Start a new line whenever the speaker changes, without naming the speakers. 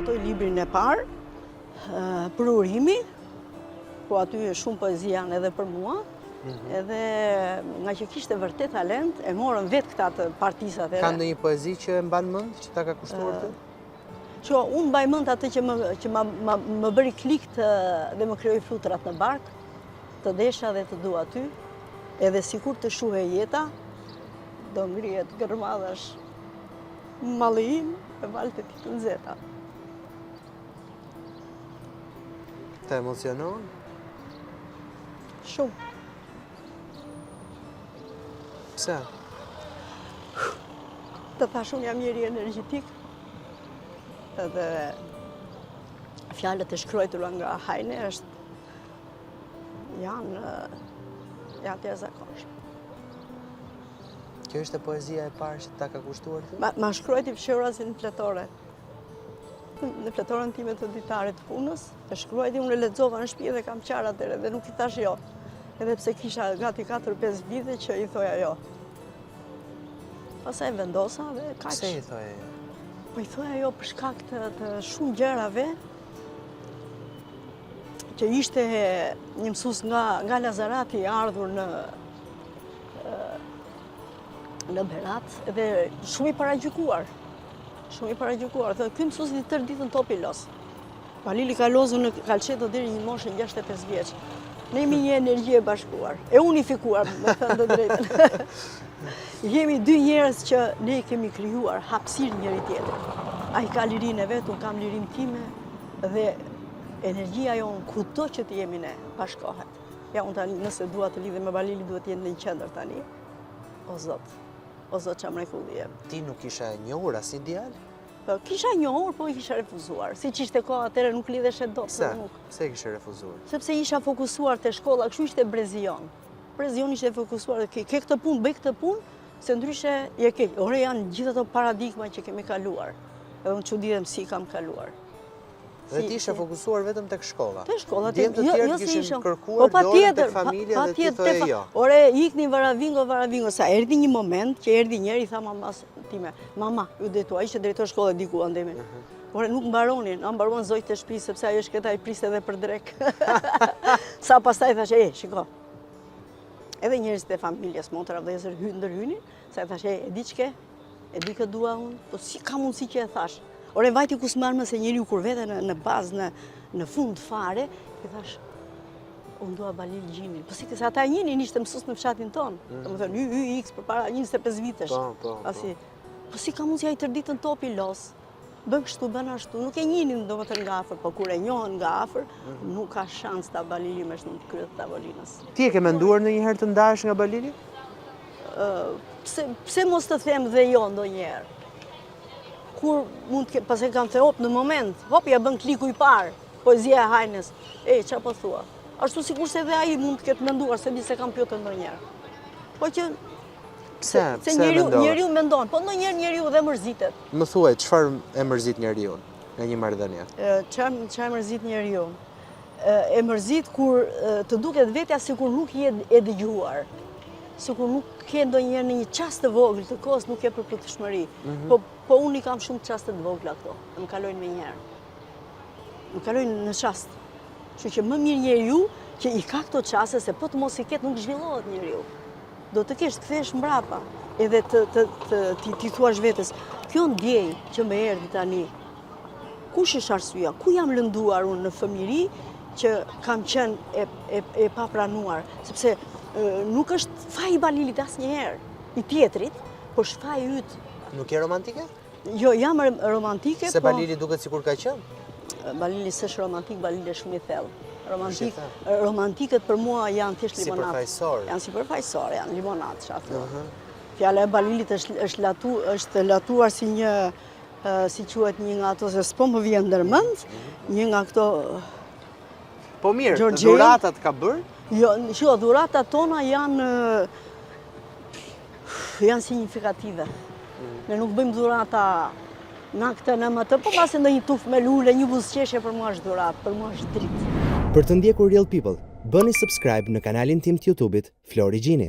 bogatoj librin e parë, për urimi, po aty shumë poezi janë edhe për mua, edhe nga që kishte vërtet talent, e morën vetë këta të partisat.
Ka ndonjë poezi që e mban mend, që ta ka kushtuar ty?
Që unë mbaj mend atë që më bëri klik dhe më krijoi flutrat në bark, të desha dhe të dua ty, edhe sikur të shuhe jeta, do ngrihet gërmadhash malli im e valët e ti të nxehta.
Të emocionon?
Shumë.
Pse?
Të thash unë jam njeri energjetik, edhe fjalët e shkruara nga Heine janë të jashtëzakonshme.
Kjo ishte poezia e parë që ta ka kushtuar ty?
Ma shkruajti fshehura si në fletore. Në fletoren time të ditarit punës, e shkruajti, unë e lexova në shtëpi dhe kam qarë atëre dhe nuk i thash jo. Edhe pse kisha gati 4-5 vite që i thoja jo. Pastaj vendosa dhe kaq.
Pse i thoja jo?
Po i thoja jo për shkak të shumë gjërave, që ishte një mësues nga Lazarati i ardhur në Berat, edhe shumë i paragjykuar. Shumë i paragjykuar. Ky mësues i tërë ditën topi los. Balili ka lozur në Kalçeto deri një moshë 65 vjeç. Ne jemi një energji e bashkuar, e unifikuar, me thënë të drejtën. Jemi dy njerëz që ne kemi krijuar hapësirë njëri tjetrit. Ai ka lirinë e vet, unë kam lirinë time dhe energjia jonë kudo që të jemi ne bashkohet. Ja, unë tani nëse dua të lidhem me Balili duhet të jetë në një qendër tani. O Zot, ç'a mrekullie.
Ti nuk isha e njohur as ideal?
Po, kisha njohur, po i kisha refuzuar. Siç ishte koha atëherë nuk lidheshe dot.
Pse kishe refuzuar?
Sepse isha fokusuar te shkolla, kështu ishte Brezion. Brezion ishte fokusuar, ke këtë punë, bëj këtë punë, se ndryshe je ke. Ore janë gjithë ato paradigma që kemi kaluar. Edhe unë çuditem si kam kaluar.
Dhe ti ishe fokusuar vetëm tek shkolla?
Te shkolla,
djemë të tjerë kishin kërkuar dorën tek familja dhe ti thoje jo.
Ore, ikni varavingo, sa erdhi një moment që erdhi njëri i tha mamas time, mama, ju drejtua, ishte drejtor shkolle diku andemi. Ore, nuk mbaronin, mbaruan zojtë të shtëpisë sepse ajo shketa i priste edhe për drek. Sa pastaj thash, shiko. Edhe njerëzit e familjes, motra vëllezër ndërhynin, sa i thash, e di ç'ke? E di kë dua unë, po si ka mundësi që e thash? Ore, vajti ku s'marrë se njeriu kur vete në bazë, në fund fare, i thash, unë dua Balil Gjinin. Po si kësa ata njinin ishte mësues në fshatin tonë. Më thënë, YX për para 25 vitesh. Po si ka mundësi ai tërë ditën topi los, bën kështu, bën ashtu. Nuk e njinin domethënë nga afër, po kur e njohën nga afër, nuk ka shans ta Balili me shëndet kryet të tavolinës.
Ti e ke menduar ndonjëherë të ndahesh nga Balili?
Pse mos të them dhe jo ndonjëherë? Kur mund të pas e kam the hop në moment, hop ja bën kliku i parë, poezia e Hajnes. Ç'a po thua? Ashtu sikur se edhe ai mund të ketë menduar se di se kam pyetur ndonjëherë. Po që
pse
njeriu mendon, po ndonjëherë njeriu dhe mërzitet.
Më thuaj, çfarë e mërzit njeriu në një marrëdhënie?
Çfarë mërzit njeriu? E mërzit kur të duket vetja sikur nuk je e dëgjuar. Sikur nuk ke ndonjëherë në një çast të vogël të kohës nuk ke përplotëshmëri. Po unë i kam shumë çaste të vogla këto. Më kalojnë me njëherë. Më kalojnë në çast. Kështu që më mirë njeriu që i ka këto çaste se po të mos i ketë nuk zhvillohet njeriu. Do të kesh të kthesh mbrapa edhe ti thuash vetes, kjo ndjej që më erdhi tani. Kush është arsyeja? Ku jam lënduar unë në fëmijëri që kam qenë e papranuar, sepse nuk është faji i Balilit asnjëherë, i tjetrit, po është faji yt.
Nuk je romantike?
Jo, jam romantike,
se Balili duket sikur ka qenë?
Balili s'është romantik, Balili është shumë i thellë. Romantikët për mua janë thjesht limonat. Janë sipërfaqësore, janë limonat, çfarë thua. Fjala e Balilit është latuar si një, si quhet një nga ato, se s'po më vjen ndërmend, një nga këto.
Po mirë, dhuratat ka bërë?
Jo, dhuratat tona janë signifikative. Ne nuk bëjmë dhurata na këtë në më të, po pasi ndonjë tufë me lule, një buzëqeshje për mua është dhuratë, për mua është dritë.
Për të ndjekur Real People, bëni subscribe në kanalin tim të YouTube-it Flori Gjini.